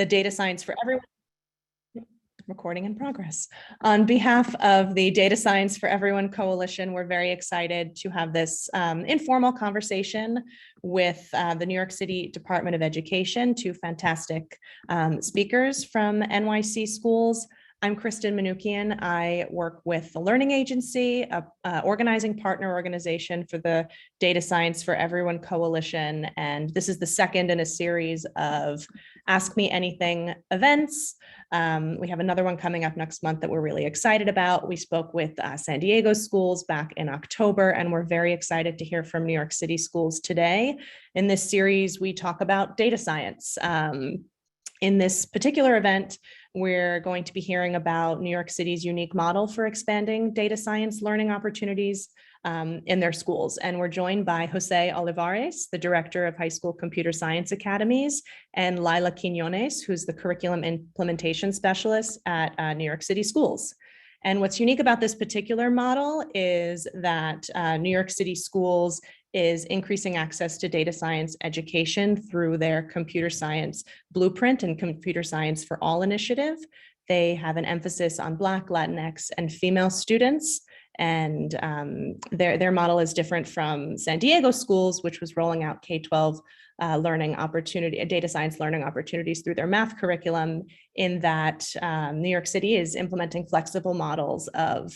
the Data Science for Everyone. Recording in progress. On behalf of the Data Science for Everyone Coalition, we're very excited to have this informal conversation with the New York City Department of Education, two fantastic speakers from NYC schools. I'm Kristen Manukian. I work with the Learning Agency, a organizing partner organization for the Data Science for Everyone Coalition. And this is the second in a series of Ask Me Anything events. We have another one coming up next month that we're really excited about. We spoke with San Diego schools back in October, and we're very excited to hear from New York City schools today. In this series, we talk about data science. In this particular event, we're going to be hearing about New York City's unique model for expanding data science learning opportunities in their schools. And we're joined by Jose Olivares, the Director of High School Computer Science Academies, and Lila Quiñones, who's the Curriculum Implementation Specialist at New York City Schools. And what's unique about this particular model is that New York City Schools is increasing access to data science education through their Computer Science Blueprint and Computer Science for All initiative. They have an emphasis on Black, Latinx, and female students. And their model is different from San Diego schools, which was rolling out K12 data science learning opportunities through their math curriculum, in that New York City is implementing flexible models of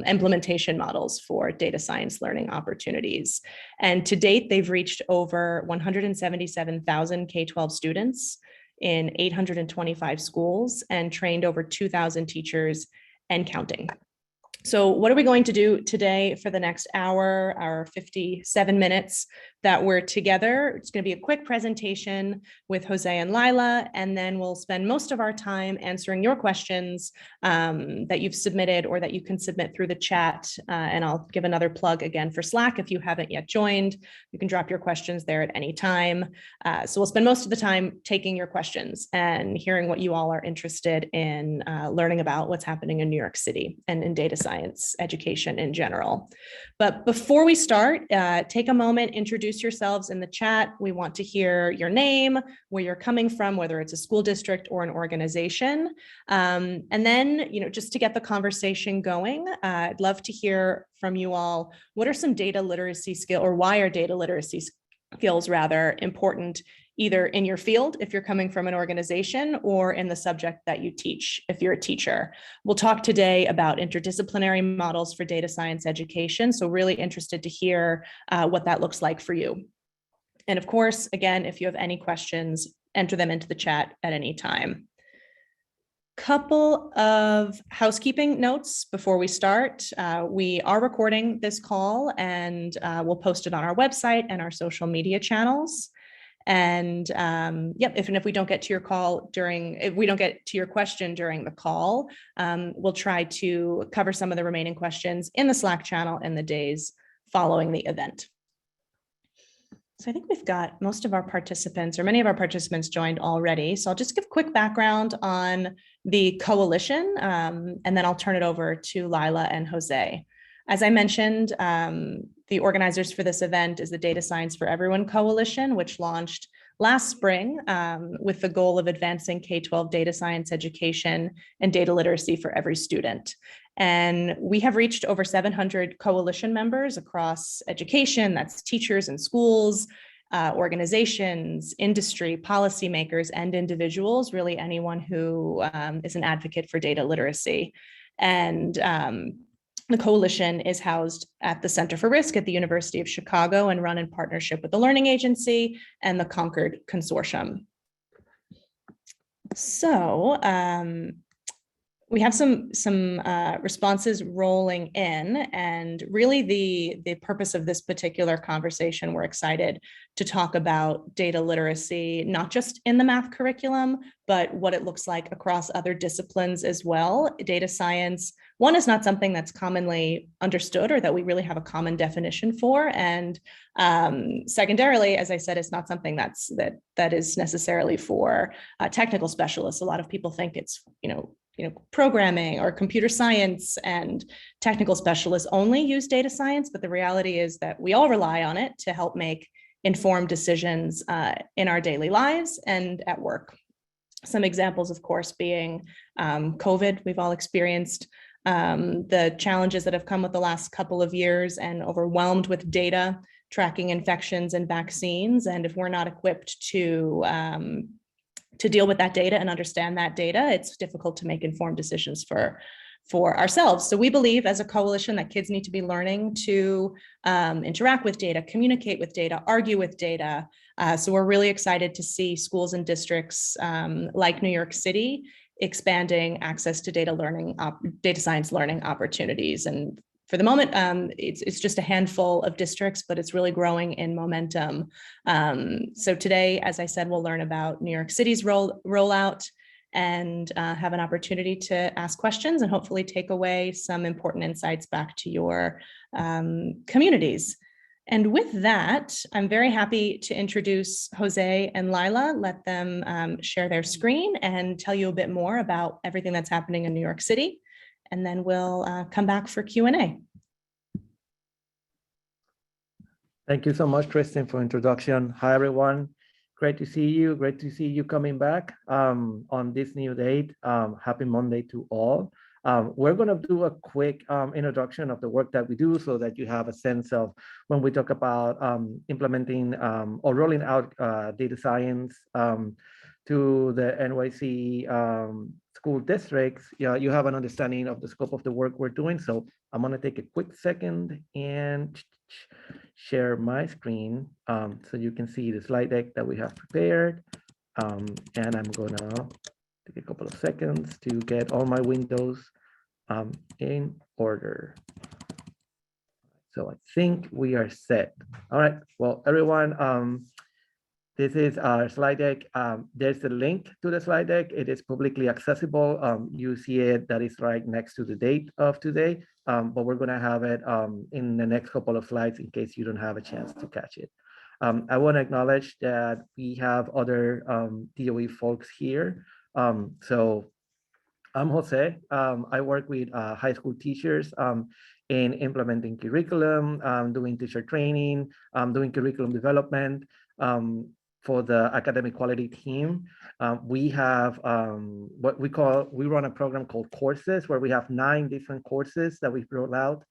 implementation models for data science learning opportunities. And to date, they've reached over 177,000 K12 students in 825 schools and trained over 2,000 teachers and counting. So what are we going to do today for the next hour, our 57 minutes that we're together? It's going to be a quick presentation with Jose and Lila, and then we'll spend most of our time answering your questions that you've submitted or that you can submit through the chat. And I'll give another plug again for Slack. If you haven't yet joined, you can drop your questions there at any time. So we'll spend most of the time taking your questions and hearing what you all are interested in learning about what's happening in New York City and in data science education in general. But before we start, take a moment, introduce yourselves in the chat. We want to hear your name, where you're coming from, whether it's a school district or an organization. And then, just to get the conversation going, I'd love to hear from you all. What are some data literacy skills, or why are data literacy skills rather important, either in your field, if you're coming from an organization, or in the subject that you teach, if you're a teacher? We'll talk today about interdisciplinary models for data science education. So really interested to hear what that looks like for you. And of course, again, if you have any questions, enter them into the chat at any time. Couple of housekeeping notes before we start. We are recording this call, and we'll post it on our website and our social media channels. And if we don't get to your call if we don't get to your question during the call, we'll try to cover some of the remaining questions in the Slack channel in the days following the event. So I think we've got most of our participants, or many of our participants, joined already. So I'll just give quick background on the coalition, and then I'll turn it over to Lila and Jose. As I mentioned, the organizers for this event is the Data Science for Everyone Coalition, which launched last spring with the goal of advancing K12 data science education and data literacy for every student. And we have reached over 700 coalition members across education, that's teachers and schools, organizations, industry, policymakers, and individuals, really anyone who is an advocate for data literacy. And the coalition is housed at the Center for Risk at the University of Chicago and run in partnership with the Learning Agency and the Concord Consortium. So we have some responses rolling in, and really the purpose of this particular conversation, we're excited to talk about data literacy, not just in the math curriculum, but what it looks like across other disciplines as well. Data science, one, is not something that's commonly understood or that we really have a common definition for. And secondarily, as I said, it's not something that is necessarily for technical specialists. A lot of people think it's, programming or computer science, and technical specialists only use data science. But the reality is that we all rely on it to help make informed decisions in our daily lives and at work. Some examples, of course, being COVID. We've all experienced the challenges that have come with the last couple of years and overwhelmed with data tracking infections and vaccines. And if we're not equipped to deal with that data and understand that data, it's difficult to make informed decisions for ourselves. So we believe as a coalition that kids need to be learning to interact with data, communicate with data, argue with data. So we're really excited to see schools and districts like New York City expanding access to data science learning opportunities. And for the moment, it's just a handful of districts, but it's really growing in momentum. So today, as I said, we'll learn about New York City's rollout and have an opportunity to ask questions and hopefully take away some important insights back to your communities. And with that, I'm very happy to introduce Jose and Lila, let them share their screen and tell you a bit more about everything that's happening in New York City. And then we'll come back for Q&A. Thank you so much, Tristan, for introduction. Hi, everyone. Great to see you. Great to see you coming back on this new date. Happy Monday to all. We're going to do a quick introduction of the work that we do so that you have a sense of when we talk about implementing or rolling out data science to the NYC school districts. Yeah, you have an understanding of the scope of the work we're doing. So I'm going to take a quick second and share my screen so you can see the slide deck that we have prepared. And I'm going to take a couple of seconds to get all my windows in order. So I think we are set. All right, well, everyone, this is our slide deck. There's a link to the slide deck. It is publicly accessible. You see it, that is right next to the date of today, but we're gonna have it in the next couple of slides in case you don't have a chance to catch it. I wanna acknowledge that we have other DOE folks here. So I'm Jose. I work with high school teachers in implementing curriculum, doing teacher training, doing curriculum development. For the academic quality team, we have what we run a program called courses, where we have 9 different courses that we've rolled out.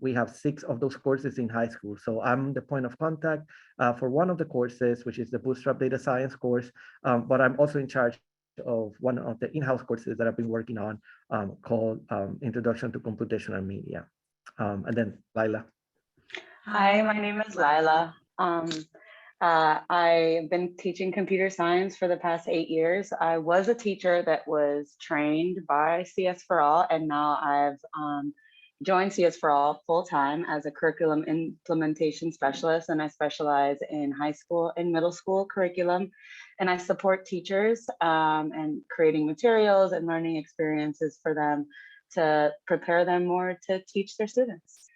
We have 6 of those courses in high school. So I'm the point of contact for one of the courses, which is the Bootstrap Data Science course, but I'm also in charge of one of the in-house courses that I've been working on called Introduction to Computational Media. And then Lila. Hi, my name is Lila. I've been teaching computer science for the past 8 years. I was a teacher that was trained by CS for All, and now I've joined CS for All full-time as a curriculum implementation specialist, and I specialize in high school and middle school curriculum, and I support teachers and creating materials and learning experiences for them to prepare them more to teach their students.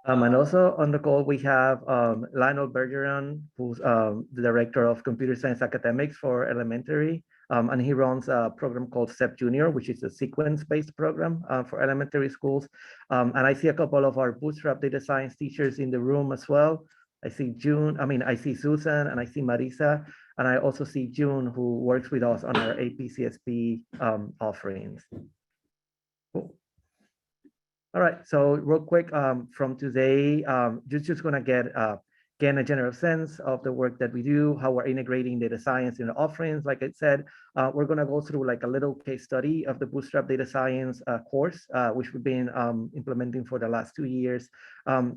And also on the call, we have Lionel Bergeron, who's the Director of Computer Science Academics for elementary. And he runs a program called SEP Junior, which is a sequence-based program for elementary schools. And I see a couple of our Bootstrap Data Science teachers in the room as well. I see I see Susan and I see Marisa. And I also see June, who works with us on our APCSP offerings. Cool. All right, so real quick from today, you're just gonna get a general sense of the work that we do, how we're integrating data science in the offerings. Like I said, we're gonna go through like a little case study of the Bootstrap Data Science course, which we've been implementing for the last 2 years.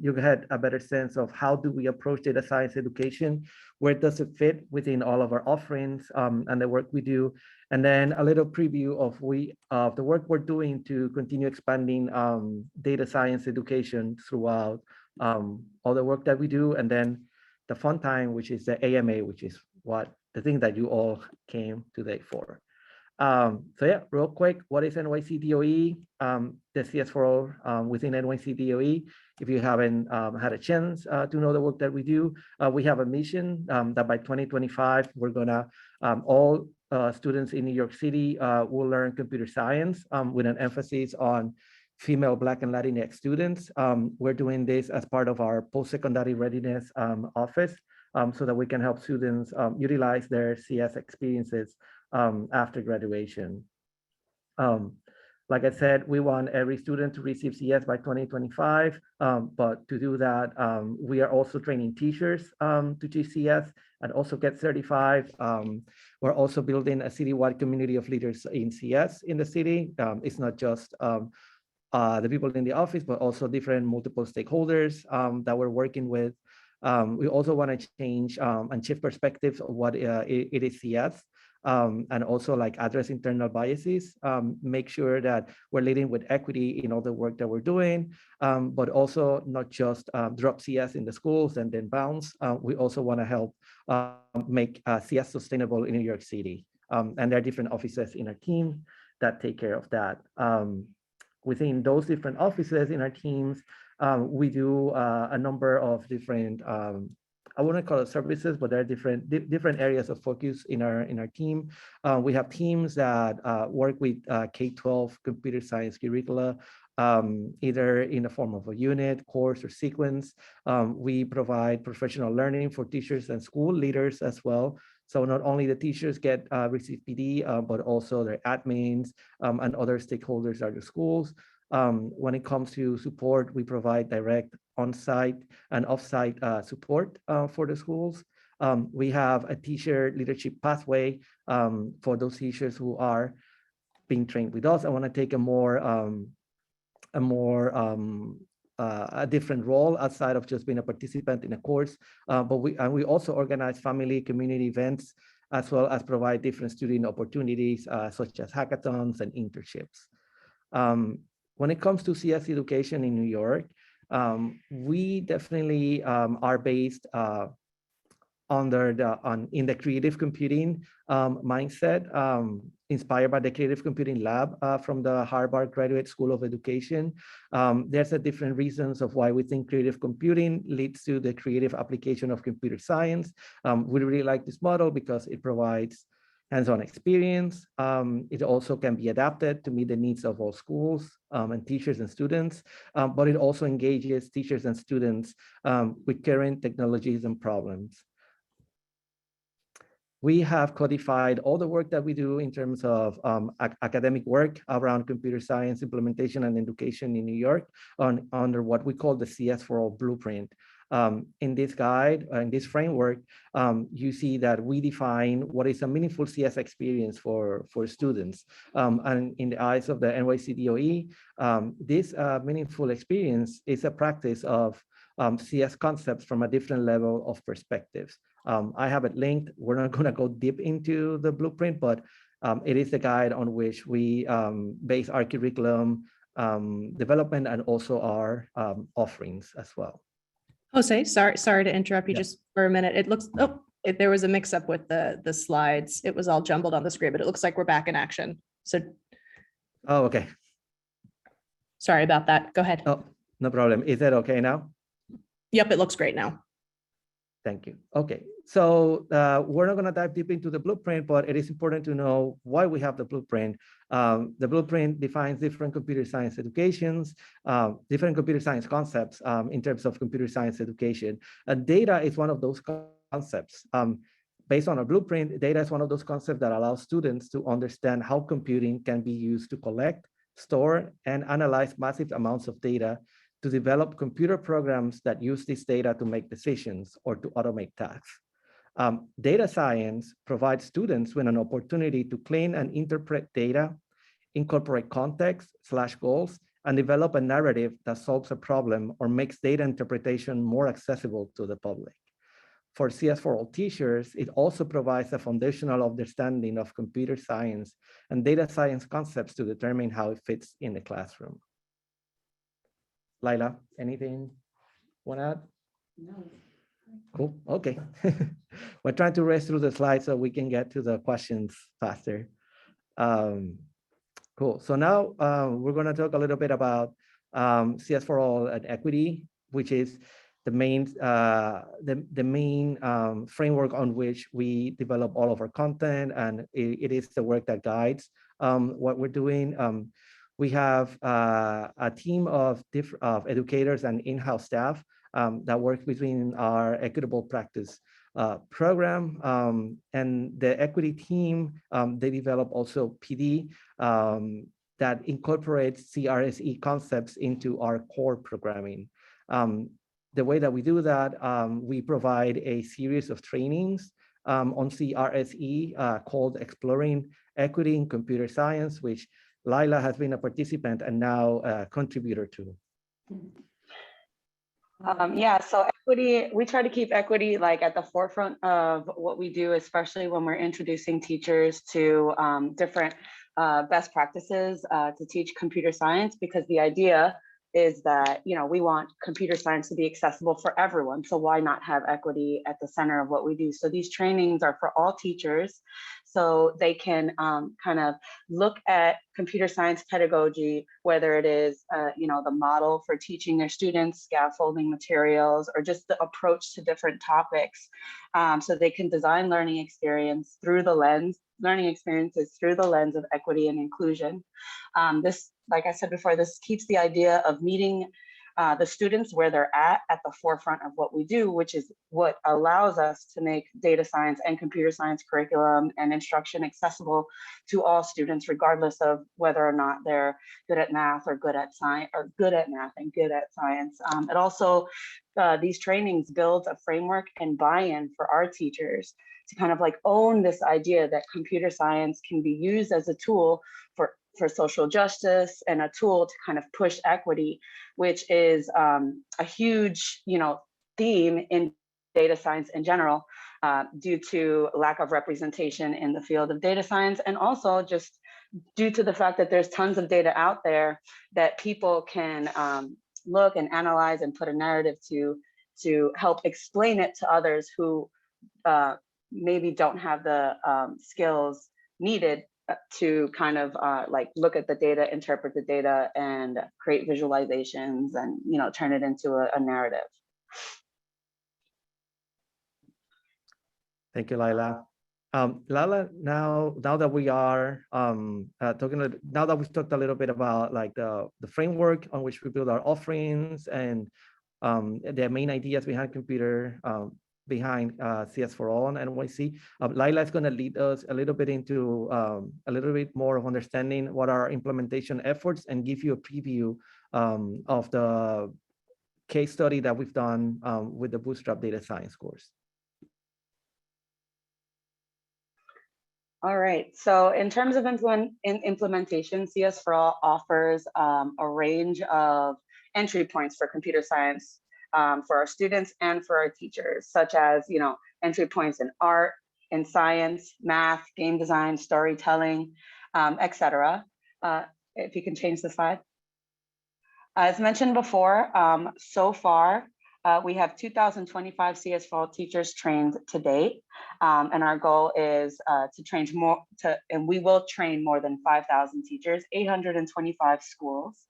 You get a better sense of how do we approach data science education, where does it fit within all of our offerings and the work we do. And then a little preview of the work we're doing to continue expanding data science education throughout all the work that we do. And then the fun time, which is the AMA, which is the thing that you all came today for. So yeah, real quick, what is NYCDOE? The CS4 within NYCDOE. If you haven't had a chance to know the work that we do, we have a mission that by 2025, we're gonna all students in New York City will learn computer science with an emphasis on female, Black, and Latinx students. We're doing this as part of our post-secondary readiness office. so that we can help students utilize their CS experiences after graduation. Like I said, we want every student to receive CS by 2025, but to do that, we are also training teachers to teach CS and also get certified. We're also building a citywide community of leaders in CS in the city. It's not just the people in the office, but also different multiple stakeholders that we're working with. We also want to change and shift perspectives of what it is CS. And also like address internal biases, make sure that we're leading with equity in all the work that we're doing, but also not just drop CS in the schools and then bounce. We also want to help make CS sustainable in New York City. And there are different offices in our team that take care of that. Within those different offices in our teams, we do a number of different I wouldn't call it services, but there are different areas of focus in our team. We have teams that work with K12 computer science curricula, either in the form of a unit, course, or sequence. We provide professional learning for teachers and school leaders as well. So not only the teachers receive PD, but also their admins and other stakeholders at the schools. When it comes to support, we provide direct on-site and off-site support for the schools. We have a teacher leadership pathway for those teachers who are being trained with us. I want to take a different role outside of just being a participant in a course. But we also organize family community events, as well as provide different student opportunities, such as hackathons and internships. When it comes to CS education in New York, we definitely are based in the creative computing mindset, inspired by the Creative Computing Lab from the Harvard Graduate School of Education. There's a different reasons of why we think creative computing leads to the creative application of computer science. We really like this model because it provides hands-on experience. It also can be adapted to meet the needs of all schools and teachers and students, but it also engages teachers and students with current technologies and problems. We have codified all the work that we do in terms of academic work around computer science implementation and education in New York under what we call the CS for All blueprint. In this guide, in this framework, you see that we define what is a meaningful CS experience for students. And in the eyes of the NYCDOE, this meaningful experience is a practice of CS concepts from a different level of perspectives. I have it linked. We're not going to go deep into the blueprint, but it is the guide on which we base our curriculum development and also our offerings as well. Jose, sorry to interrupt you Yeah. just for a minute. It looks, there was a mix up with the slides. It was all jumbled on the screen, but it looks like we're back in action. So. Oh, okay. Sorry about that. Go ahead. Oh, no problem. Is that okay now? Yep, it looks great now. Thank you. Okay, so we're not going to dive deep into the blueprint, but it is important to know why we have the blueprint. The blueprint defines different computer science educations, different computer science concepts in terms of computer science education. Data is one of those concepts. Based on our blueprint, data is one of those concepts that allows students to understand how computing can be used to collect, store, and analyze massive amounts of data to develop computer programs that use this data to make decisions or to automate tasks. Data science provides students with an opportunity to clean and interpret data, incorporate context/goals, and develop a narrative that solves a problem or makes data interpretation more accessible to the public. For CS for All teachers, it also provides a foundational understanding of computer science and data science concepts to determine how it fits in the classroom. Laila, anything want to add? No. Cool, okay. We're trying to race through the slides so we can get to the questions faster. Cool, so now we're gonna talk a little bit about CS for All and equity, which is the main framework on which we develop all of our content, and it is the work that guides what we're doing. We have a team of educators and in-house staff that work between our equitable practice program. And the equity team, they develop also PD that incorporates CRSE concepts into our core programming. The way that we do that, we provide a series of trainings on CRSE called Exploring Equity in Computer Science, which Laila has been a participant and now a contributor to. Yeah, so equity, we try to keep equity like at the forefront of what we do, especially when we're introducing teachers to different best practices to teach computer science, because the idea is that, you know, we want computer science to be accessible for everyone. So why not have equity at the center of what we do? So these trainings are for all teachers, so they can kind of look at computer science pedagogy, whether it is, you know, the model for teaching their students, scaffolding materials, or just the approach to different topics. So they can design learning experiences through the lens of equity and inclusion. This, like I said before, this keeps the idea of meeting the students where they're at the forefront of what we do, which is what allows us to make data science and computer science curriculum and instruction accessible to all students, regardless of whether or not they're good at math or good at science, or good at math and good at science. It also, these trainings build a framework and buy-in for our teachers to kind of like own this idea that computer science can be used as a tool for social justice and a tool to kind of push equity, which is a huge, you know, theme in data science in general, due to lack of representation in the field of data science, and also just due to the fact that there's tons of data out there that people can look and analyze and put a narrative to help explain it to others who maybe don't have the skills needed to kind of like look at the data, interpret the data, and create visualizations, and, you know, turn it into a narrative. Thank you, Laila. Lala, now that we are talking, now that we've talked a little bit about like the framework on which we build our offerings and the main ideas behind CS for All and NYC, Laila is going to lead us a little bit into a little bit more of understanding what are our implementation efforts and give you a preview of the case study that we've done with the Bootstrap Data Science course. All right, so in terms of implementation, CS for All offers a range of entry points for computer science for our students and for our teachers, such as, you know, entry points in art, in science, math, game design, storytelling, etc. If you can change the slide. As mentioned before, so far, we have 2,025 CS for All teachers trained to date, and our goal is to train more, and we will train more than 5,000 teachers, 825 schools.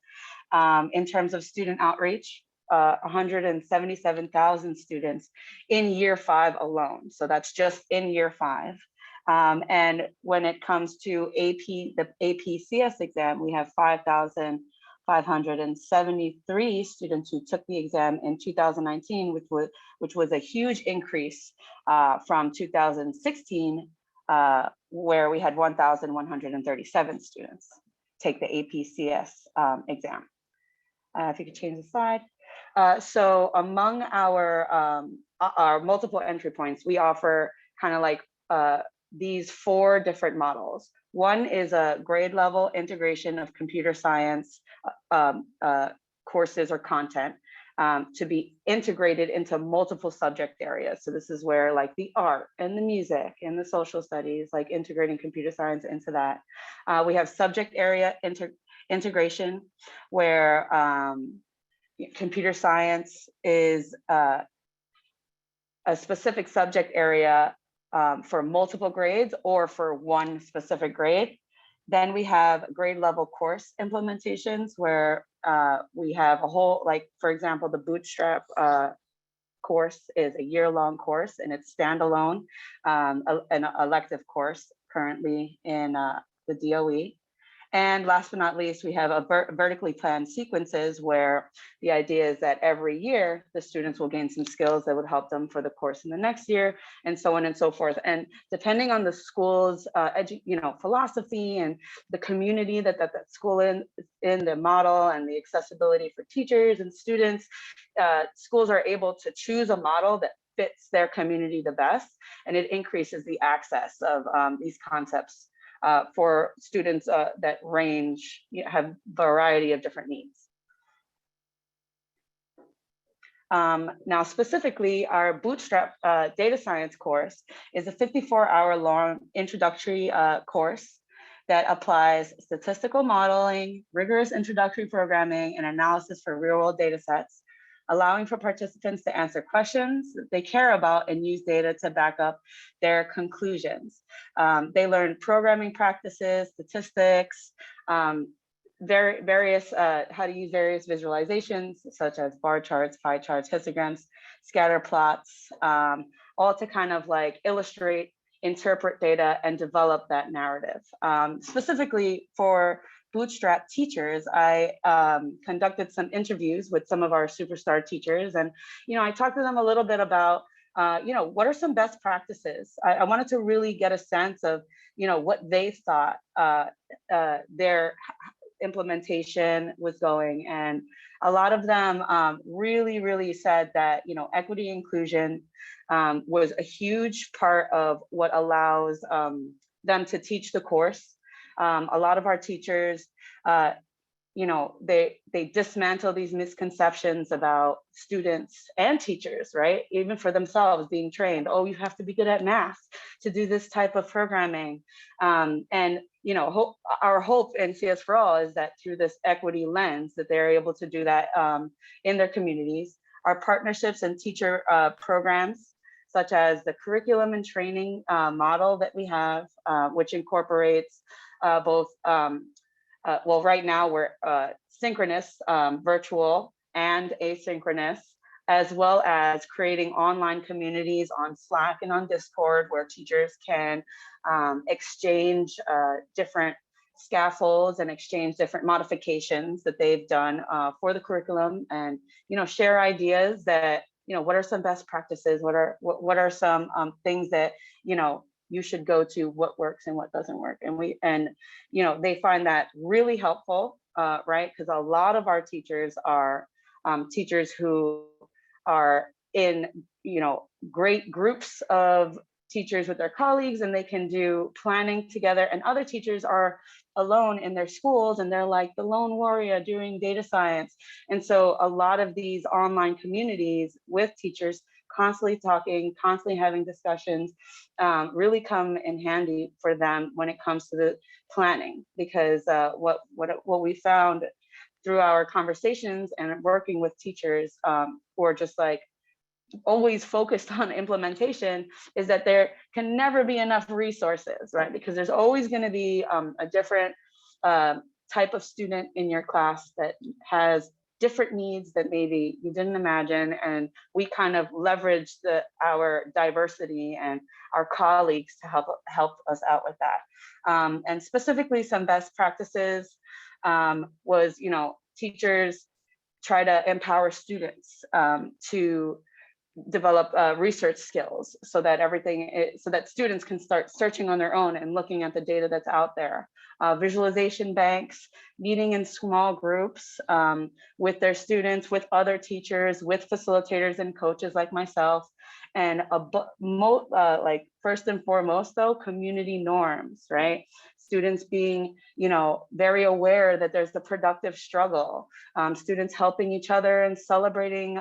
In terms of student outreach, 177,000 students in year 5 alone. So that's just in year 5. And when it comes to the AP CS exam, we have 5,573 students who took the exam in 2019, which was a huge increase from 2016, where we had 1,137 students take the AP CS exam. If you could change the slide. So among our multiple entry points, we offer kind of like these 4 different models. One is a grade level integration of computer science courses or content to be integrated into multiple subject areas. So this is where like the art and the music and the social studies, like integrating computer science into that. We have subject area integration, where computer science is a specific subject area for multiple grades or for one specific grade. Then we have grade level course implementations, where we have a whole, like, for example, the Bootstrap course is a year-long course, and it's standalone, an elective course currently in the DOE. And last but not least, we have a vertically planned sequences where the idea is that every year the students will gain some skills that would help them for the course in the next year, and so on and so forth. And depending on the school's philosophy and the community that school in the model and the accessibility for teachers and students, schools are able to choose a model that fits their community the best, and it increases the access of these concepts for students that have variety of different needs. Now, specifically, our Bootstrap Data Science course is a 54-hour long introductory course that applies statistical modeling, rigorous introductory programming, and analysis for real-world data sets, allowing for participants to answer questions that they care about and use data to back up their conclusions. They learn programming practices, statistics, how to use various visualizations such as bar charts, pie charts, histograms, scatter plots, all to kind of like illustrate, interpret data, and develop that narrative. Specifically for Bootstrap teachers, I conducted some interviews with some of our superstar teachers, and I talked to them a little bit about what are some best practices. I wanted to really get a sense of what they thought their implementation was going, and a lot of them really said that equity inclusion was a huge part of what allows them to teach the course. A lot of our teachers, they dismantle these misconceptions about students and teachers, right? Even for themselves being trained. Oh, you have to be good at math to do this type of programming. Our hope in CS for All is that through this equity lens, that they're able to do that in their communities. Our partnerships and teacher programs, such as the curriculum and training model that we have, which incorporates both, right now we're synchronous, virtual, and asynchronous, as well as creating online communities on Slack and on Discord where teachers can exchange different scaffolds and exchange different modifications that they've done for the curriculum, and share ideas that what are some best practices, what are some things that you should go to, what works and what doesn't work. And they find that really helpful, right? Because a lot of our teachers are teachers who are in great groups of teachers with their colleagues, and they can do planning together, and other teachers are alone in their schools and they're like the lone warrior doing data science. And so a lot of these online communities with teachers constantly talking, constantly having discussions, really come in handy for them when it comes to the planning. Because what we found through our conversations and working with teachers who are just like always focused on implementation is that there can never be enough resources, right? Because there's always going to be a different type of student in your class that has different needs that maybe you didn't imagine, and we kind of leverage our diversity and our colleagues to help us out with that. And specifically, some best practices was, teachers try to empower students to develop research skills so that so that students can start searching on their own and looking at the data that's out there. Visualization banks, meeting in small groups with their students, with other teachers, with facilitators and coaches like myself. And like first and foremost though, community norms, right? Students being, very aware that there's the productive struggle, students helping each other and celebrating,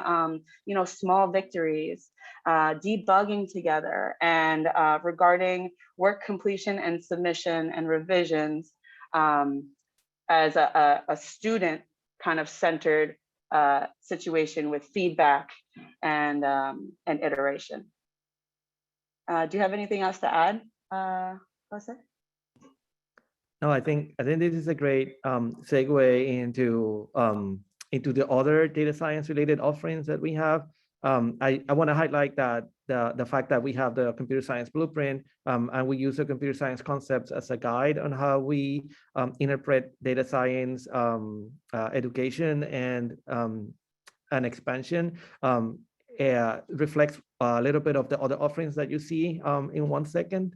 small victories, debugging together, and regarding work completion and submission and revisions as a student kind of centered situation with feedback and iteration. Do you have anything else to add, Jose? No, I think this is a great segue into the other data science related offerings that we have. I want to highlight that the fact that we have the computer science blueprint, and we use the computer science concepts as a guide on how we interpret data science education and expansion. Reflects a little bit of the other offerings that you see in 1 second.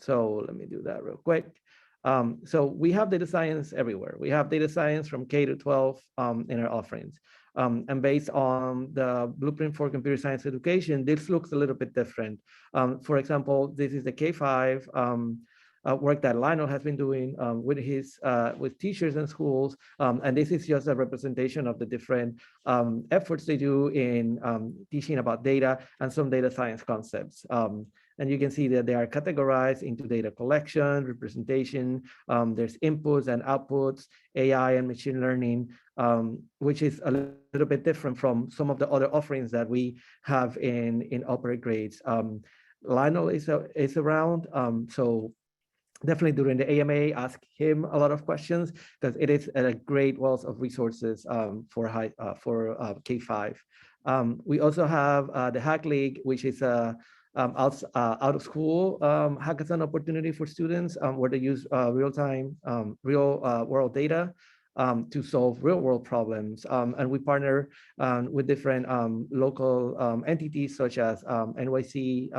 So let me do that real quick. So we have data science everywhere. We have data science from K to 12 in our offerings. And based on the blueprint for computer science education, this looks a little bit different. For example, this is the K5 work that Lionel has been doing with teachers and schools. And this is just a representation of the different efforts they do in teaching about data and some data science concepts. And you can see that they are categorized into data collection, representation, there's inputs and outputs, AI and machine learning, which is a little bit different from some of the other offerings that we have in upper grades. Lionel is around, so definitely during the AMA, ask him a lot of questions because it is a great wealth of resources for K5. We also have the Hack League, which is a out of school hackathon opportunity for students where they use real-time, real world data to solve real world problems. And we partner with different local entities such as NYC,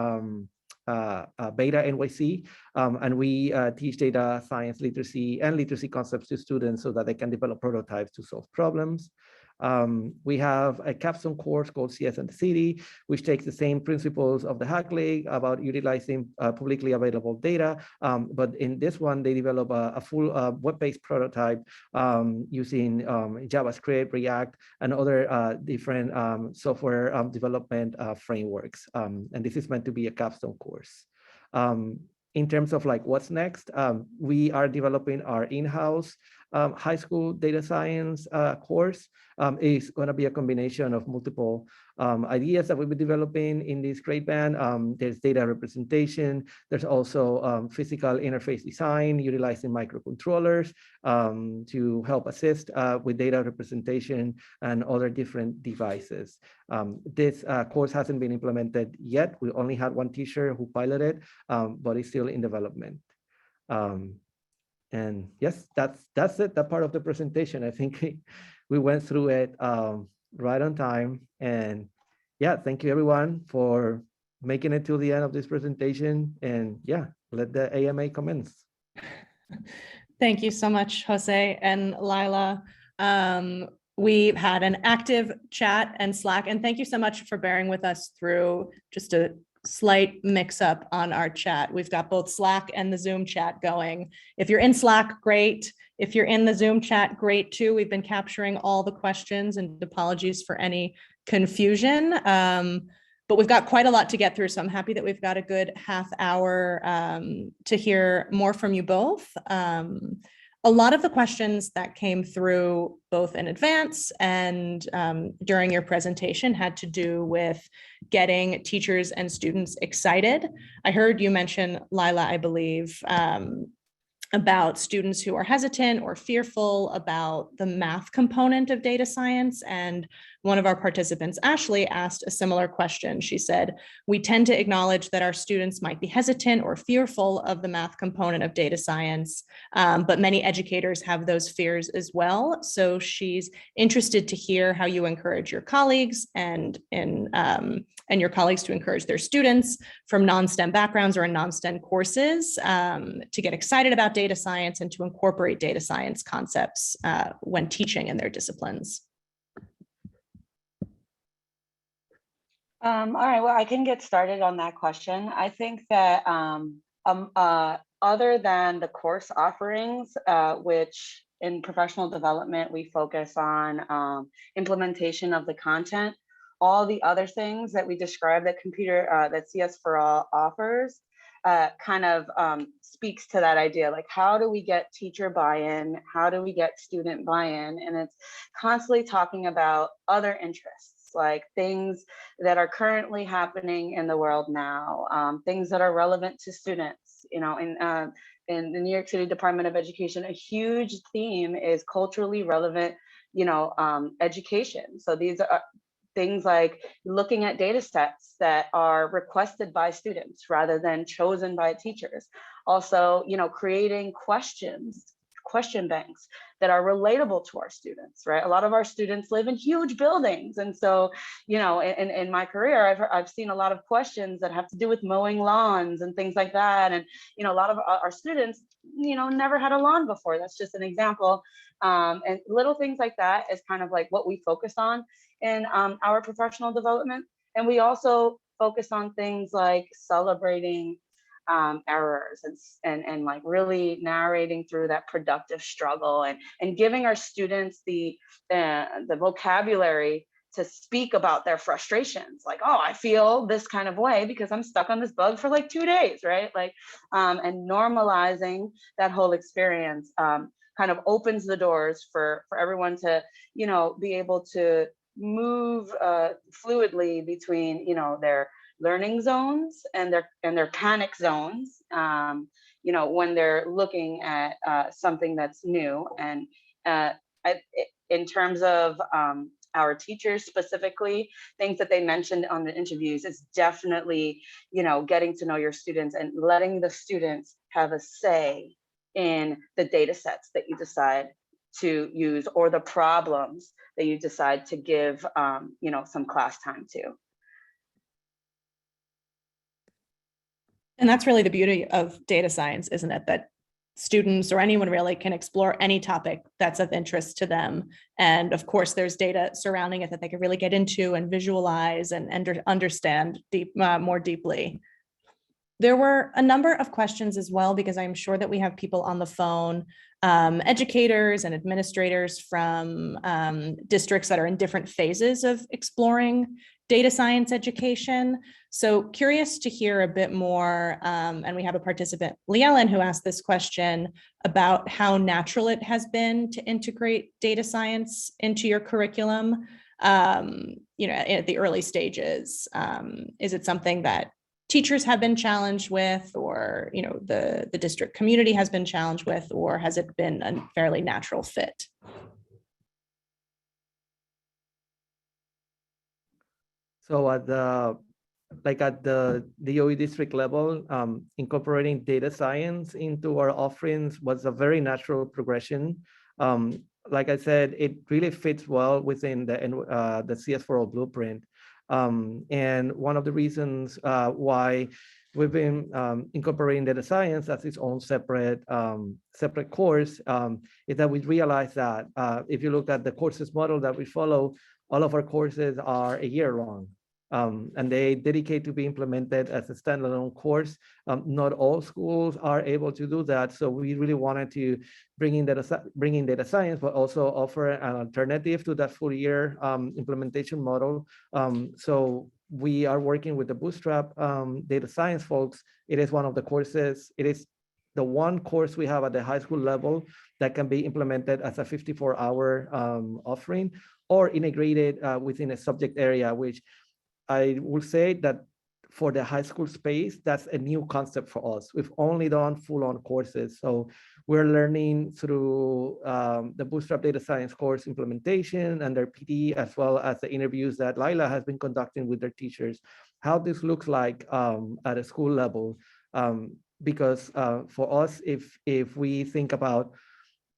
Beta NYC, and we teach data science literacy and literacy concepts to students so that they can develop prototypes to solve problems. We have a capstone course called CS and the City, which takes the same principles of the Hack League about utilizing publicly available data. But in this one, they develop a full web-based prototype using JavaScript, React, and other different software development frameworks. And this is meant to be a capstone course. In terms of like what's next, we are developing our in-house high school data science course. It's going to be a combination of multiple ideas that we'll be developing in this grade band. There's data representation. There's also physical interface design, utilizing microcontrollers to help assist with data representation and other different devices. This course hasn't been implemented yet. We only had one teacher who piloted, but it's still in development. And yes, that's it, that part of the presentation. I think we went through it right on time. And yeah, thank you everyone for making it to the end of this presentation. And yeah, let the AMA commence. Thank you so much, Jose and Lila. We've had an active chat and Slack, and thank you so much for bearing with us through just a slight mix up on our chat. We've got both Slack and the Zoom chat going. If you're in Slack, great. If you're in the Zoom chat, great too. We've been capturing all the questions, and apologies for any confusion. But we've got quite a lot to get through, so I'm happy that we've got a good half hour to hear more from you both. A lot of the questions that came through both in advance and during your presentation had to do with getting teachers and students excited. I heard you mention, Lila, I believe, about students who are hesitant or fearful about the math component of data science. And one of our participants, Ashley, asked a similar question. She said, we tend to acknowledge that our students might be hesitant or fearful of the math component of data science, but many educators have those fears as well. So she's interested to hear how you encourage your colleagues and your colleagues to encourage their students from non-STEM backgrounds or in non-STEM courses to get excited about data science and to incorporate data science concepts when teaching in their disciplines. All right, well, I can get started on that question. I think that other than the course offerings, which in professional development, we focus on implementation of the content, all the other things that we described that CS for All offers kind of speaks to that idea, like how do we get teacher buy-in? How do we get student buy-in? And it's constantly talking about other interests, like things that are currently happening in the world now, things that are relevant to students. You know, in the New York City Department of Education, a huge theme is culturally relevant, education. So these are things like looking at data sets that are requested by students rather than chosen by teachers. Also, creating question banks that are relatable to our students, right? A lot of our students live in huge buildings. And so, in my career, I've seen a lot of questions that have to do with mowing lawns and things like that. And, a lot of our students, never had a lawn before. That's just an example. And little things like that is kind of like what we focus on in our professional development. And we also focus on things like celebrating errors and like really narrating through that productive struggle and giving our students the vocabulary to speak about their frustrations. Like, oh, I feel this kind of way because I'm stuck on this bug for like 2 days, right? Like, and normalizing that whole experience kind of opens the doors for everyone to, be able to move fluidly between, their learning zones and their panic zones, when they're looking at something that's new. And in terms of our teachers specifically, things that they mentioned on the interviews is definitely, getting to know your students and letting the students have a say in the data sets that you decide to use or the problems that you decide to give, some class time to. And that's really the beauty of data science, isn't it? That students or anyone really can explore any topic that's of interest to them. And of course, there's data surrounding it that they can really get into and visualize and understand more deeply. There were a number of questions as well, because I'm sure that we have people on the phone, educators and administrators from districts that are in different phases of exploring data science education. So curious to hear a bit more, and we have a participant, Leellen, who asked this question about how natural it has been to integrate data science into your curriculum, at the early stages. Is it something that teachers have been challenged with, or the district community has been challenged with, or has it been a fairly natural fit? So at the DOE district level, incorporating data science into our offerings was a very natural progression. Like I said, it really fits well within the CS4O blueprint. And one of the reasons why we've been incorporating data science as its own separate course is that we realize that if you look at the courses model that we follow, all of our courses are a year long. And they dedicate to be implemented as a standalone course. Not all schools are able to do that. So we really wanted to bring in data science, but also offer an alternative to that full year implementation model. So we are working with the Bootstrap Data Science folks. It is one of the courses. It is the one course we have at the high school level that can be implemented as a 54-hour offering or integrated within a subject area, which I will say that for the high school space, that's a new concept for us. We've only done full-on courses. So we're learning through the Bootstrap Data Science course implementation and their PD, as well as the interviews that Lila has been conducting with their teachers, how this looks like at a school level. Because for us, if we think about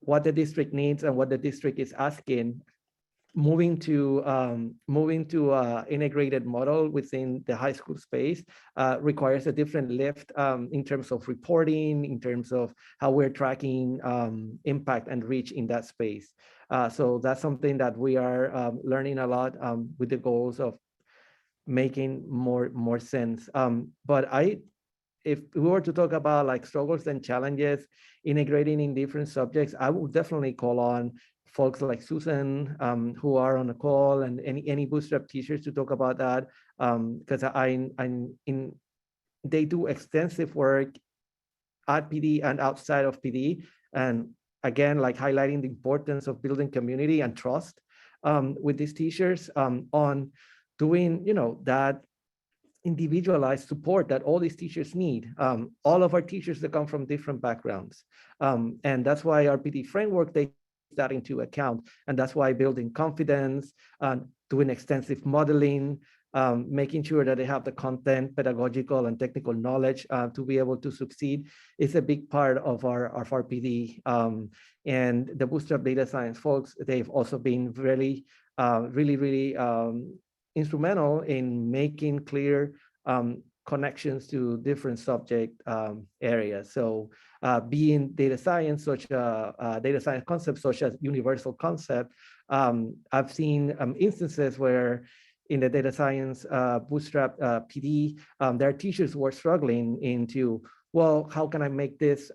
what the district needs and what the district is asking, moving to integrated model within the high school space requires a different lift in terms of reporting, in terms of how we're tracking impact and reach in that space. So that's something that we are learning a lot with the goals of making more sense. But if we were to talk about like struggles and challenges integrating in different subjects, I would definitely call on folks like Susan, who are on the call, and any Bootstrap teachers to talk about that, because they do extensive work at PD and outside of PD, and again, like highlighting the importance of building community and trust with these teachers on doing, that individualized support that all these teachers need. All of our teachers that come from different backgrounds, and that's why our PD framework takes that into account. And that's why building confidence and doing extensive modeling, making sure that they have the content, pedagogical and technical knowledge to be able to succeed is a big part of our PD. And the Bootstrap Data Science folks, they've also been really instrumental in making clear connections to different subject areas. So being data science, data science concepts such as universal concept, I've seen instances where in the data science Bootstrap PD, their teachers were struggling into, well, how can I make this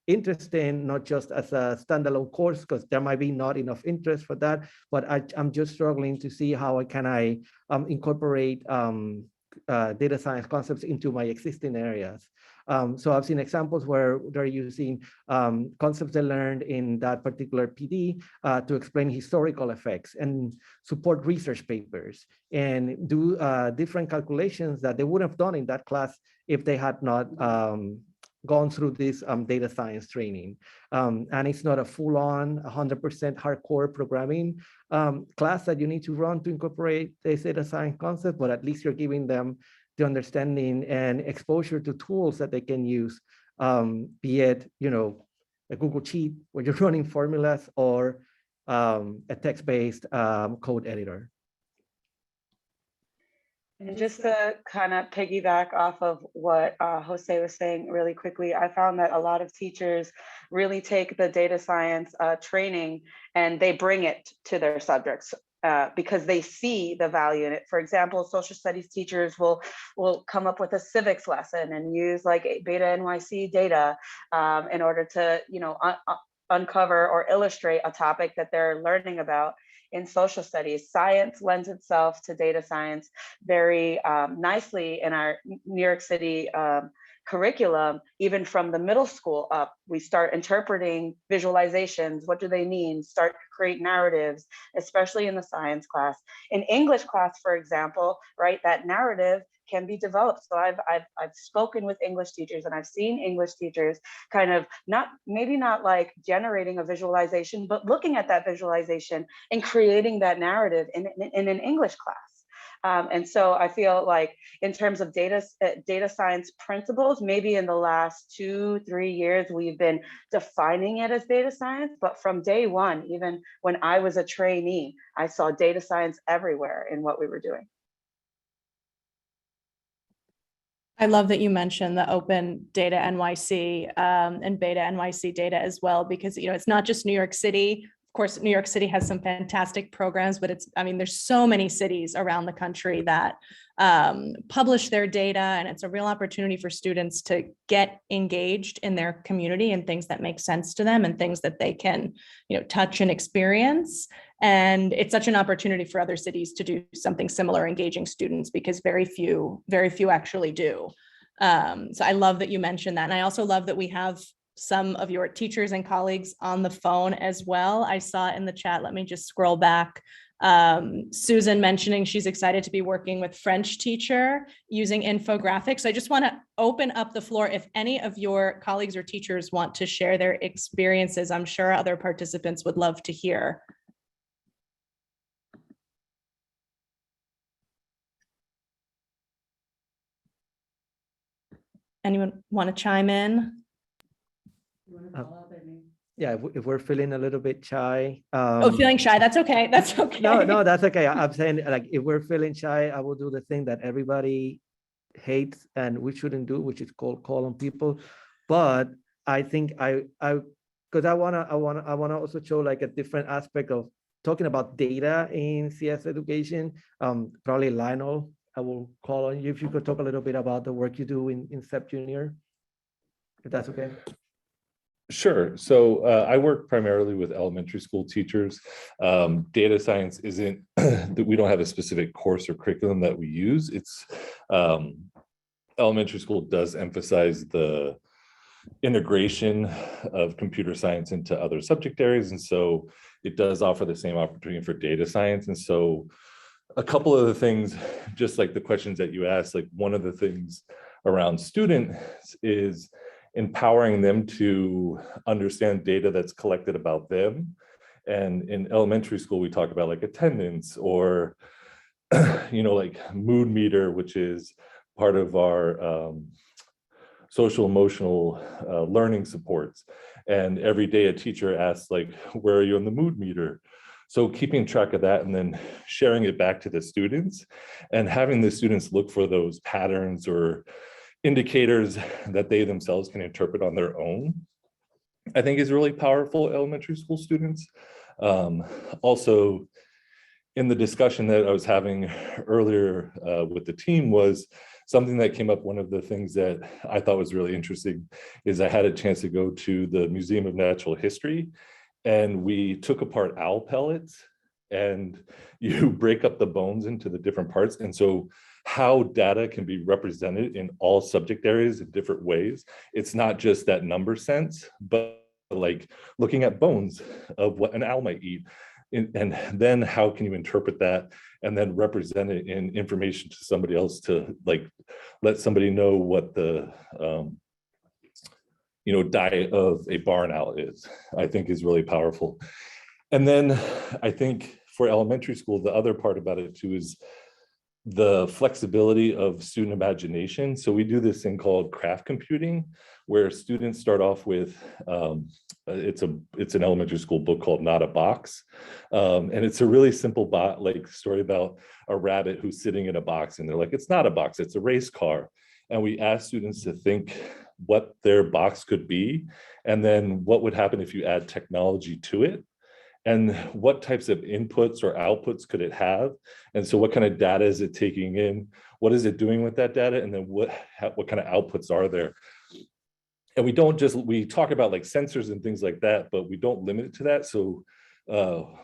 interesting, not just as a standalone course, because there might be not enough interest for that, but I'm just struggling to see how can I incorporate data science concepts into my existing areas. So I've seen examples where they're using concepts they learned in that particular PD to explain historical effects and support research papers and do different calculations that they would have done in that class if they had not gone through this data science training. And it's not a full-on 100% hardcore programming class that you need to run to incorporate this data science concept, but at least you're giving them the understanding and exposure to tools that they can use, be it, a Google Sheet where you're running formulas or a text-based code editor. And just to kind of piggyback off of what Jose was saying really quickly, I found that a lot of teachers really take the data science training and they bring it to their subjects because they see the value in it. For example, social studies teachers will come up with a civics lesson and use like Beta NYC data in order to, uncover or illustrate a topic that they're learning about. In social studies, science lends itself to data science very nicely in our New York City curriculum. Even from the middle school up, we start interpreting visualizations. What do they mean? Start to create narratives, especially in the science class. In English class, for example, right, that narrative can be developed. So I've spoken with English teachers and I've seen English teachers kind of maybe not like generating a visualization, but looking at that visualization and creating that narrative in an English class. And so I feel like in terms of data science principles, maybe in the last 2-3 years, we've been defining it as data science, but from day one, even when I was a trainee, I saw data science everywhere in what we were doing. I love that you mentioned the open Data NYC and Beta NYC data as well, because it's not just New York City. Of course, New York City has some fantastic programs, but there's so many cities around the country that publish their data, and it's a real opportunity for students to get engaged in their community and things that make sense to them and things that they can, touch and experience. And it's such an opportunity for other cities to do something similar, engaging students, because very few actually do. So I love that you mentioned that. And I also love that we have some of your teachers and colleagues on the phone as well. I saw in the chat, let me just scroll back. Susan mentioning she's excited to be working with French teacher using infographics. I just want to open up the floor. If any of your colleagues or teachers want to share their experiences, I'm sure other participants would love to hear. Anyone want to chime in? Yeah, if we're feeling a little bit shy. Feeling shy, that's okay. That's okay. No, that's okay. I'm saying, like, if we're feeling shy, I will do the thing that everybody hates and we shouldn't do, which is call on people. But I think because I wanna also show like a different aspect of talking about data in CS education. Probably Lionel, I will call on you if you could talk a little bit about the work you do in STEP Junior, if that's okay. Sure. So I work primarily with elementary school teachers. Data science isn't that we don't have a specific course or curriculum that we use. It's elementary school does emphasize the integration of computer science into other subject areas. And so it does offer the same opportunity for data science. And so a couple of the things, just like the questions that you asked, like one of the things around students is empowering them to understand data that's collected about them And in elementary school, we talk about like attendance or, like mood meter, which is part of our social emotional learning supports. And every day a teacher asks like, where are you on the mood meter? So keeping track of that and then sharing it back to the students and having the students look for those patterns or indicators that they themselves can interpret on their own, I think is really powerful elementary school students. Also, in the discussion that I was having earlier with the team was something that came up. One of the things that I thought was really interesting is I had a chance to go to the Museum of Natural History, and we took apart owl pellets, and you break up the bones into the different parts. And so how data can be represented in all subject areas in different ways. It's not just that number sense, but like looking at bones of what an owl might eat. And then how can you interpret that and then represent it in information to somebody else to like let somebody know what the diet of a barn owl is, I think is really powerful. And then I think for elementary school, the other part about it too is the flexibility of student imagination. So we do this thing called craft computing, where students start off with, it's an elementary school book called Not a Box. And it's a really simple story about a rabbit who's sitting in a box, and they're like, it's not a box, it's a race car. And we ask students to think what their box could be, and then what would happen if you add technology to it. And what types of inputs or outputs could it have? And so what kind of data is it taking in? What is it doing with that data? And then what kind of outputs are there? And we talk about like sensors and things like that, but we don't limit it to that. So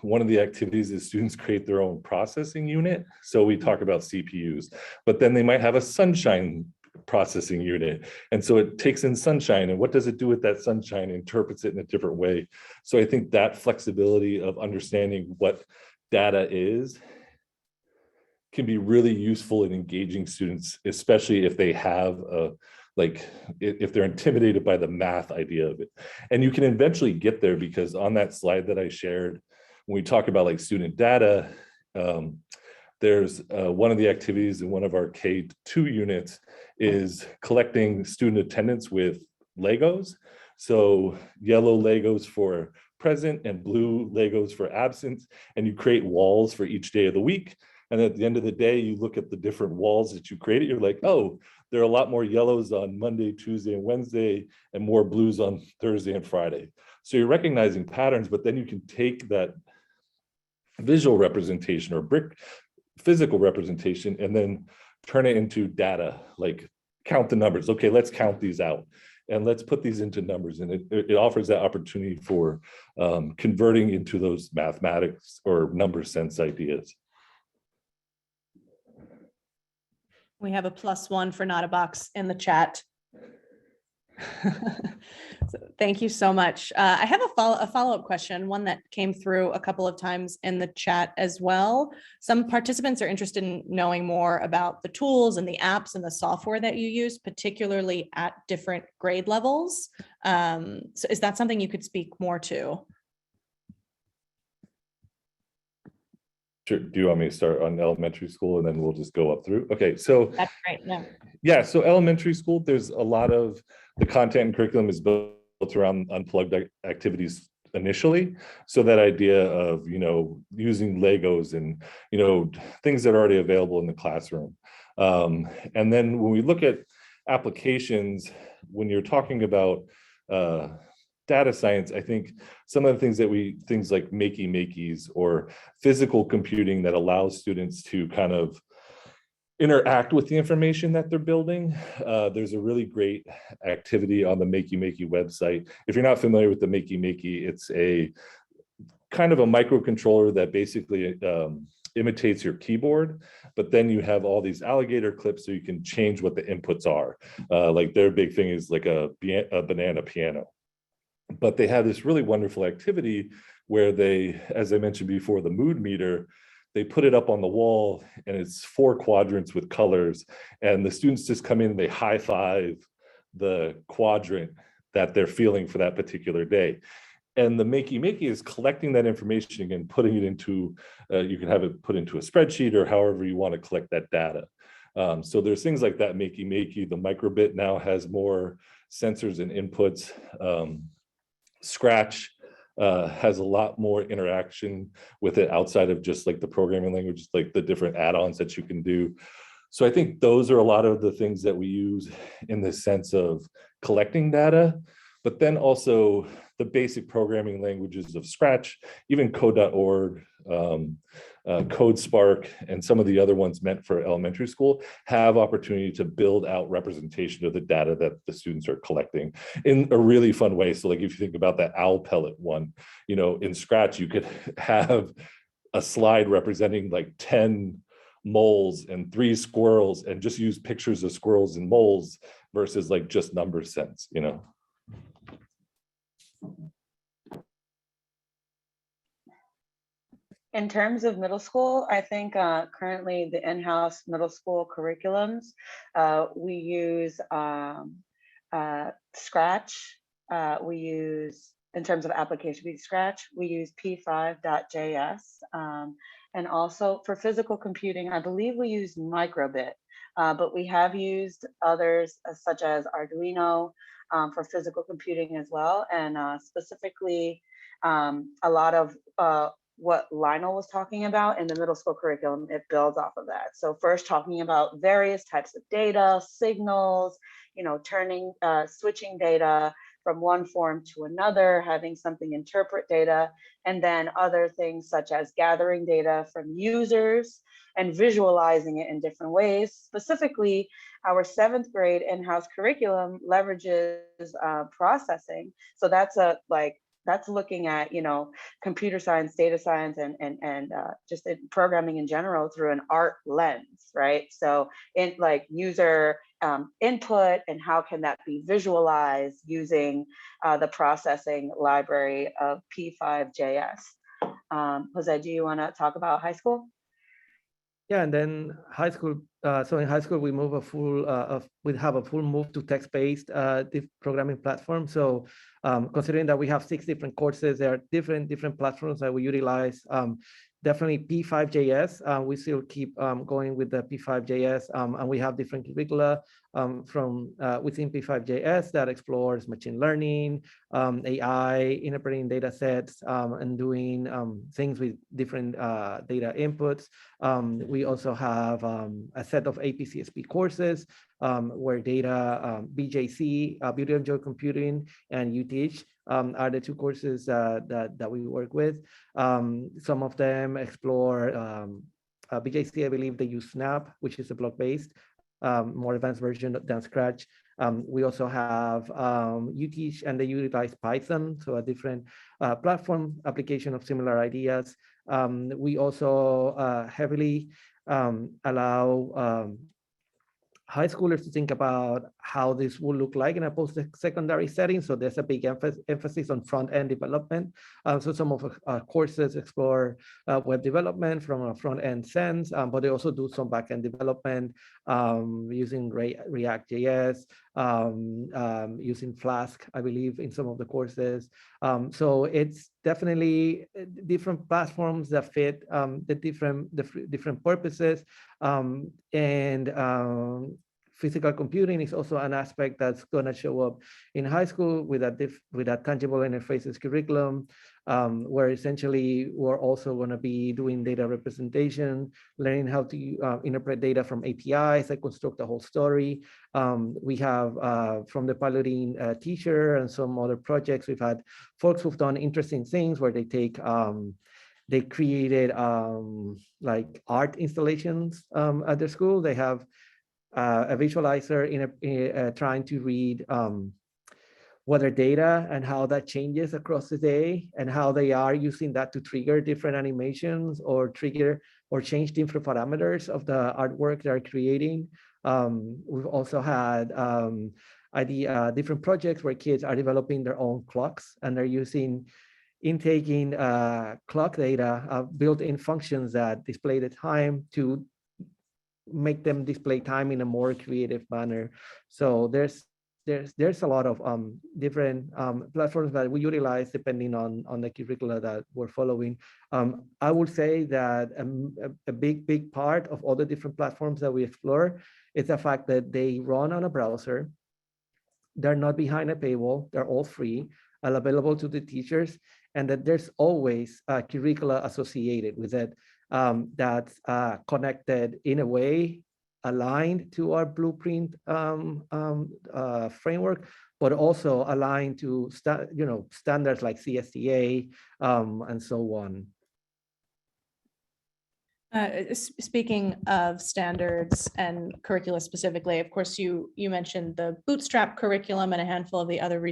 one of the activities is students create their own processing unit. So we talk about CPUs, but then they might have a sunshine processing unit. And so it takes in sunshine, and what does it do with that sunshine, interprets it in a different way. So I think that flexibility of understanding what data is can be really useful in engaging students, especially if they have if they're intimidated by the math idea of it. And you can eventually get there, because on that slide that I shared, when we talk about like student data, there's one of the activities in one of our K2 units is collecting student attendance with Legos. So yellow Legos for present and blue Legos for absence. And you create walls for each day of the week. And at the end of the day, you look at the different walls that you created. You're like, oh, there are a lot more yellows on Monday, Tuesday, and Wednesday, and more blues on Thursday and Friday. So you're recognizing patterns, but then you can take that visual representation or physical representation and then turn it into data, like count the numbers. Okay, let's count these out and let's put these into numbers. And it offers that opportunity for converting into those mathematics or number sense ideas. We have a +1 for Not a Box in the chat. So thank you so much. I have a follow-up question, one that came through a couple of times in the chat as well. Some participants are interested in knowing more about the tools and the apps and the software that you use, particularly at different grade levels. So is that something you could speak more to? Sure. Do you want me to start on elementary school and then we'll just go up through? Okay, so That's great. Yeah. Yeah, so elementary school, there's a lot of the content and curriculum is built around unplugged activities initially. So that idea of, using Legos and, things that are already available in the classroom. And then when we look at applications, when you're talking about data science, I think some of the things like makey-makeys or physical computing that allows students to kind of interact with the information that they're building. There's a really great activity on the Makey-Makey website. If you're not familiar with the Makey-Makey, it's a kind of a microcontroller that basically imitates your keyboard, but then you have all these alligator clips so you can change what the inputs are. Like their big thing is like a banana piano. But they have this really wonderful activity where they, as I mentioned before, the mood meter, they put it up on the wall and it's 4 quadrants with colors, and the students just come in and they high five the quadrant that they're feeling for that particular day. And the makey is collecting that information and putting it into, you can have it put into a spreadsheet or however you want to collect that data. So there's things like that makey. The microbit now has more sensors and inputs. Scratch has a lot more interaction with it outside of just like the programming language, like the different add-ons that you can do. So I think those are a lot of the things that we use in the sense of collecting data, but then also the basic programming languages of Scratch, even code.org, CodeSpark, and some of the other ones meant for elementary school have opportunity to build out representation of the data that the students are collecting in a really fun way. So like if you think about that owl pellet one, you know, in Scratch, you could have a slide representing like 10 moles and 3 squirrels and just use pictures of squirrels and moles versus like just number sense, you know. In terms of middle school, I think currently the in-house middle school curriculums, we use Scratch. We use, in terms of application, we use Scratch. We use p5.js. And also for physical computing, I believe we use Microbit, but we have used others such as Arduino for physical computing as well. And specifically, a lot of what Lionel was talking about in the middle school curriculum, it builds off of that. So first talking about various types of data, signals, you know, switching data from one form to another, having something interpret data, and then other things such as gathering data from users and visualizing it in different ways. Specifically, our 7th grade in-house curriculum leverages processing. So that's looking at, you know, computer science, data science, and just programming in general through an art lens, right? So in like user input and how can that be visualized using the processing library of P5.js. Jose, do you want to talk about high school? Yeah, and then high school. So in high school, we move we have a full move to text-based programming platform. So considering that we have 6 different courses, there are different platforms that we utilize. Definitely P5.js. We still keep going with the P5.js, and we have different curricula from within P5.js that explores machine learning, AI, interpreting data sets, and doing things with different data inputs. We also have a set of APCSP courses where data, BJC, Beauty of Joy Computing, and UTeach are the 2 courses that we work with. Some of them explore BJC, I believe they use Snap, which is a block-based, more advanced version than Scratch. We also have UTeach, and they utilize Python, so a different platform application of similar ideas. We also heavily allow high schoolers to think about how this will look like in a post-secondary setting. So there's a big emphasis on front-end development. So some of our courses explore web development from a front-end sense, but they also do some back-end development using React.js, using Flask, I believe, in some of the courses. So it's definitely different platforms that fit the different purposes. Physical computing is also an aspect that's going to show up in high school with a tangible interfaces curriculum, where essentially we're also going to be doing data representation, learning how to interpret data from APIs that construct the whole story. We have from the piloting teacher and some other projects, we've had folks who've done interesting things where they created like art installations at their school. They have a visualizer trying to read weather data and how that changes across the day, and how they are using that to trigger different animations or change different parameters of the artwork they're creating. We've also had different projects where kids are developing their own clocks, and they're taking clock data, built-in functions that display the time to make them display time in a more creative manner. So there's there's a lot of different platforms that we utilize depending on the curricula that we're following. I would say that a big part of all the different platforms that we explore is the fact that they run on a browser. They're not behind a paywall. They're all free and available to the teachers, and that there's always a curricula associated with it that's connected in a way aligned to our blueprint framework, but also aligned to standards like CSTA and so on. Speaking of standards and curricula specifically, of course, you mentioned the Bootstrap curriculum and a handful of the other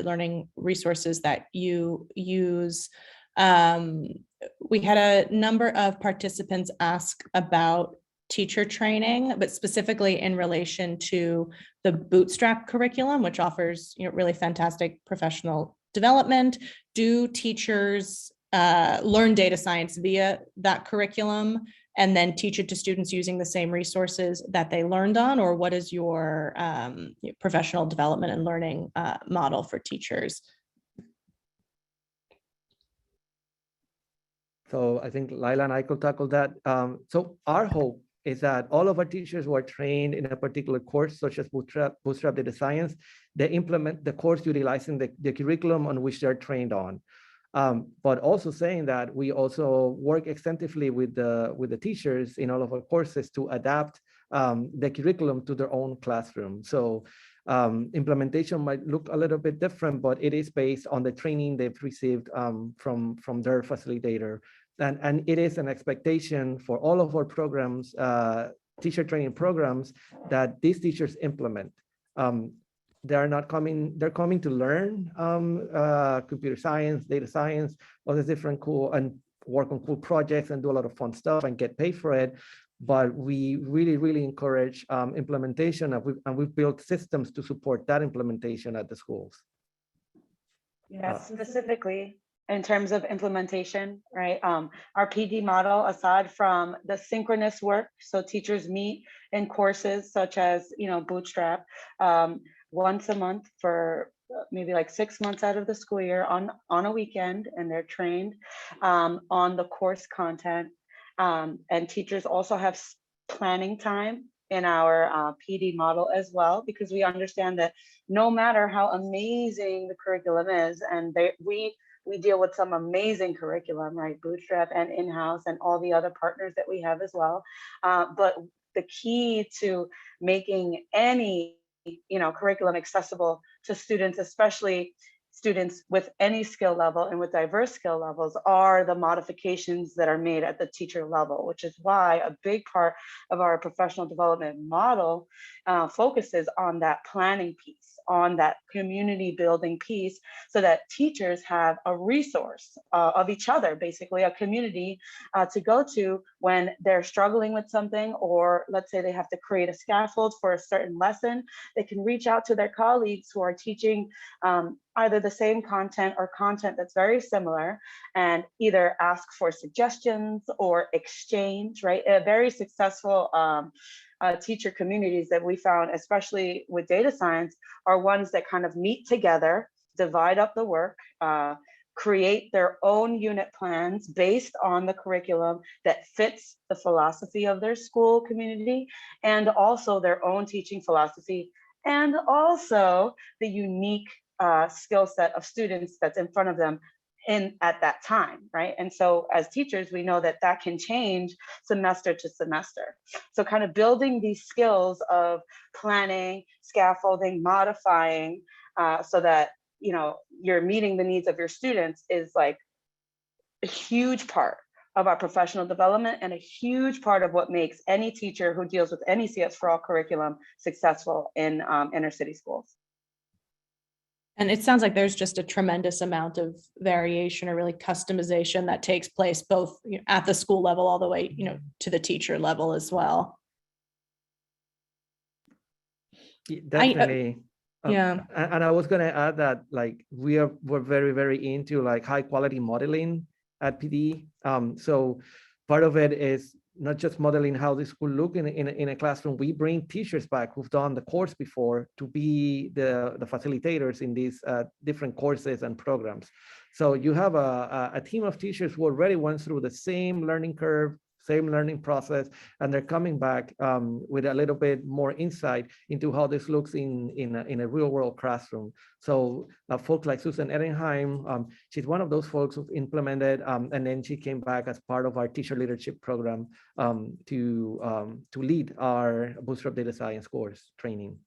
learning resources that you use. We had a number of participants ask about teacher training, but specifically in relation to the Bootstrap curriculum, which offers really fantastic professional development. Do teachers learn data science via that curriculum and then teach it to students using the same resources that they learned on, or what is your professional development and learning model for teachers? So I think Laila and I could tackle that. So our hope is that all of our teachers who are trained in a particular course, such as Bootstrap Data Science, they implement the course utilizing the curriculum on which they're trained on. But also saying that we also work extensively with the teachers in all of our courses to adapt the curriculum to their own classroom. So implementation might look a little bit different, but it is based on the training they've received from their facilitator. And it is an expectation for all of our programs, teacher training programs, that these teachers implement. They're coming to learn computer science, data science, all these different cool, and work on cool projects and do a lot of fun stuff and get paid for it. But we really encourage implementation, and we've built systems to support that implementation at the schools. Yeah, specifically in terms of implementation, right? Our PD model, aside from the synchronous work, so teachers meet in courses such as Bootstrap once a month for maybe like 6 months out of the school year on a weekend, and they're trained on the course content. And teachers also have planning time in our PD model as well, because we understand that no matter how amazing the curriculum is, and we deal with some amazing curriculum, right? Bootstrap and in-house and all the other partners that we have as well. But the key to making any curriculum accessible to students, especially students with any skill level and with diverse skill levels, are the modifications that are made at the teacher level, which is why a big part of our professional development model focuses on that planning piece, on that community building piece, so that teachers have a resource of each other, basically a community to go to when they're struggling with something, or let's say they have to create a scaffold for a certain lesson. They can reach out to their colleagues who are teaching either the same content or content that's very similar, and either ask for suggestions or exchange, right? A very successful teacher communities that we found, especially with data science, are ones that kind of meet together, divide up the work, create their own unit plans based on the curriculum that fits the philosophy of their school community, and also their own teaching philosophy, and also the unique skill set of students that's in front of them at that time, right? And so as teachers, we know that that can change semester to semester. So kind of building these skills of planning, scaffolding, modifying, so that you're meeting the needs of your students is like a huge part of our professional development, and a huge part of what makes any teacher who deals with any CS for All curriculum successful in inner city schools. And it sounds like there's just a tremendous amount of variation or really customization that takes place both at the school level all the way, to the teacher level as well. Definitely. Yeah. And I was going to add that we're very into high quality modeling at PD. So part of it is not just modeling how this could look in a classroom, we bring teachers back who've done the course before to be the facilitators in these different courses and programs. So you have a team of teachers who already went through the same learning curve, same learning process, and they're coming back with a little bit more insight into how this looks in a real world classroom. So folks like Susan Edenheim, she's one of those folks who've implemented, and then she came back as part of our teacher leadership program to lead our Bootstrap Data Science course training.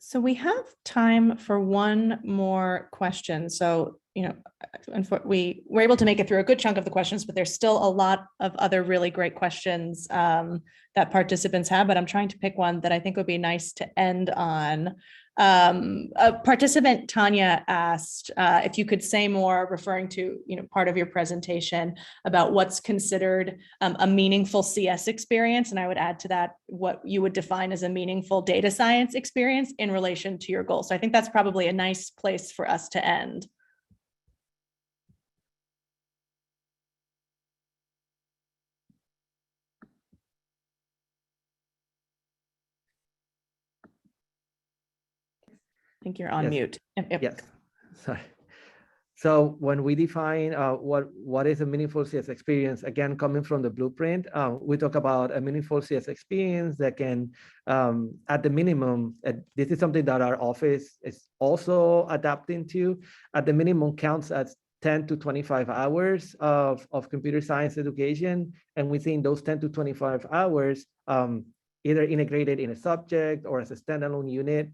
So we have time for one more question. So, we were able to make it through a good chunk of the questions, but there's still a lot of other really great questions that participants have, but I'm trying to pick one that I think would be nice to end on. A participant, Tanya, asked if you could say more, referring to part of your presentation, about what's considered a meaningful CS experience, and I would add to that what you would define as a meaningful data science experience in relation to your goals. So I think that's probably a nice place for us to end. I think you're on Yes. mute. Yep. Yes, sorry. So when we define what is a meaningful CS experience, again, coming from the blueprint, we talk about a meaningful CS experience that can, at the minimum, this is something that our office is also adapting to, at the minimum counts as 10 to 25 hours of computer science education. And within those 10 to 25 hours, either integrated in a subject or as a standalone unit,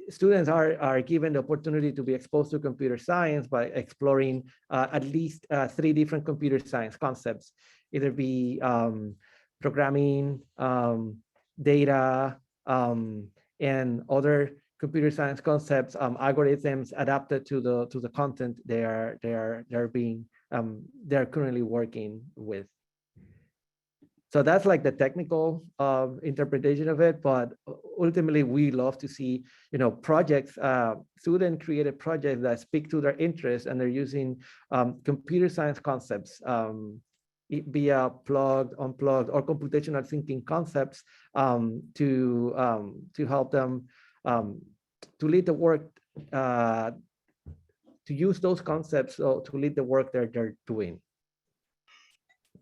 students are given the opportunity to be exposed to computer science by exploring at least 3 different computer science concepts, either be programming, data, and other computer science concepts, algorithms adapted to the content they're currently working with. So that's like the technical interpretation of it, but ultimately we love to see, projects, student-created projects that speak to their interests, and they're using computer science concepts, via plugged, unplugged, or computational thinking concepts to help them to lead the work, to use those concepts to lead the work they're doing.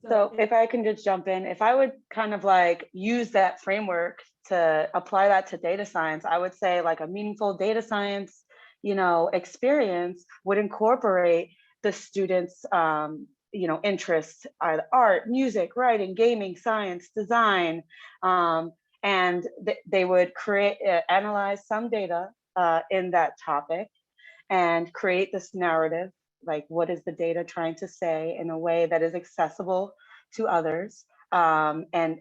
So if I can just jump in, if I would kind of like use that framework to apply that to data science, I would say like a meaningful data science, experience would incorporate the students' interests, either art, music, writing, gaming, science, design, and they would analyze some data in that topic and create this narrative. Like, what is the data trying to say in a way that is accessible to others? And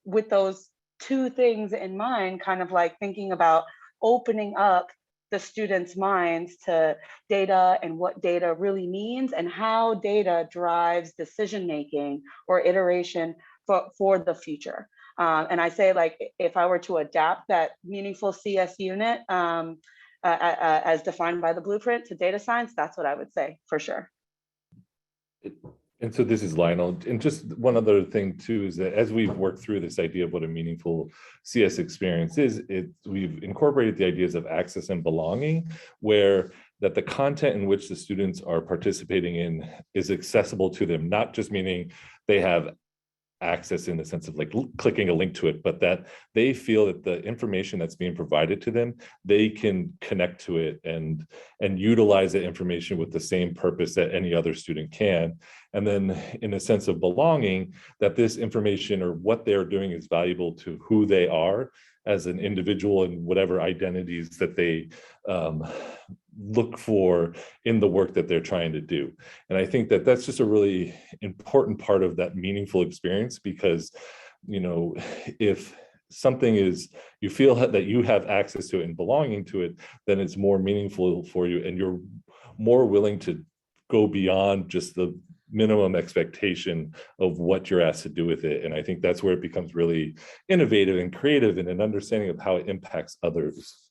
with those 2 things in mind, kind of like thinking about opening up the students' minds to data and what data really means and how data drives decision-making or iteration for the future. And I say, like, if I were to adapt that meaningful CS unit, as defined by the blueprint to data science, that's what I would say for sure. And so this is Lionel. And just one other thing too, is that as we've worked through this idea of what a meaningful CS experience is, we've incorporated the ideas of access and belonging, where that the content in which the students are participating in is accessible to them, not just meaning they have access in the sense of like clicking a link to it, but that they feel that the information that's being provided to them, they can connect to it and utilize that information with the same purpose that any other student can. And then in a sense of belonging, that this information or what they're doing is valuable to who they are as an individual and whatever identities that they look for in the work that they're trying to do. And I think that that's just a really important part of that meaningful experience, because, if something is, you feel that you have access to it and belonging to it, then it's more meaningful for you, and you're more willing to go beyond just the minimum expectation of what you're asked to do with it. And I think that's where it becomes really innovative and creative in an understanding of how it impacts others.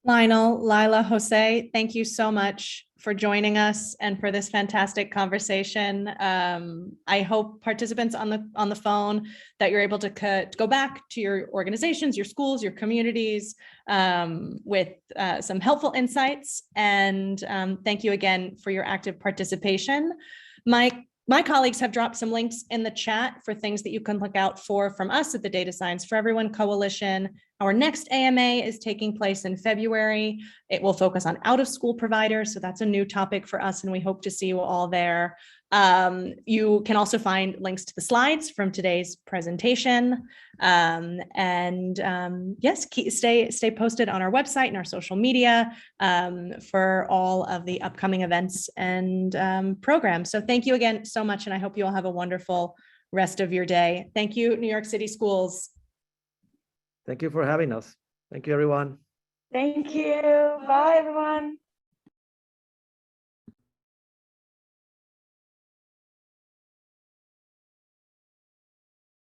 Lionel, Lila, Jose, thank you so much for joining us and for this fantastic conversation. I hope participants on the phone that you're able to go back to your organizations, your schools, your communities with some helpful insights. And thank you again for your active participation. My colleagues have dropped some links in the chat for things that you can look out for from us at the Data Science for Everyone Coalition. Our next AMA is taking place in February. It will focus on out-of-school providers, so that's a new topic for us, and we hope to see you all there. You can also find links to the slides from today's presentation. Yes, stay posted on our website and our social media for all of the upcoming events and programs. So thank you again so much, and I hope you all have a wonderful rest of your day. Thank you, New York City Schools. Thank you for having us. Thank you, everyone. Thank you. Bye, everyone.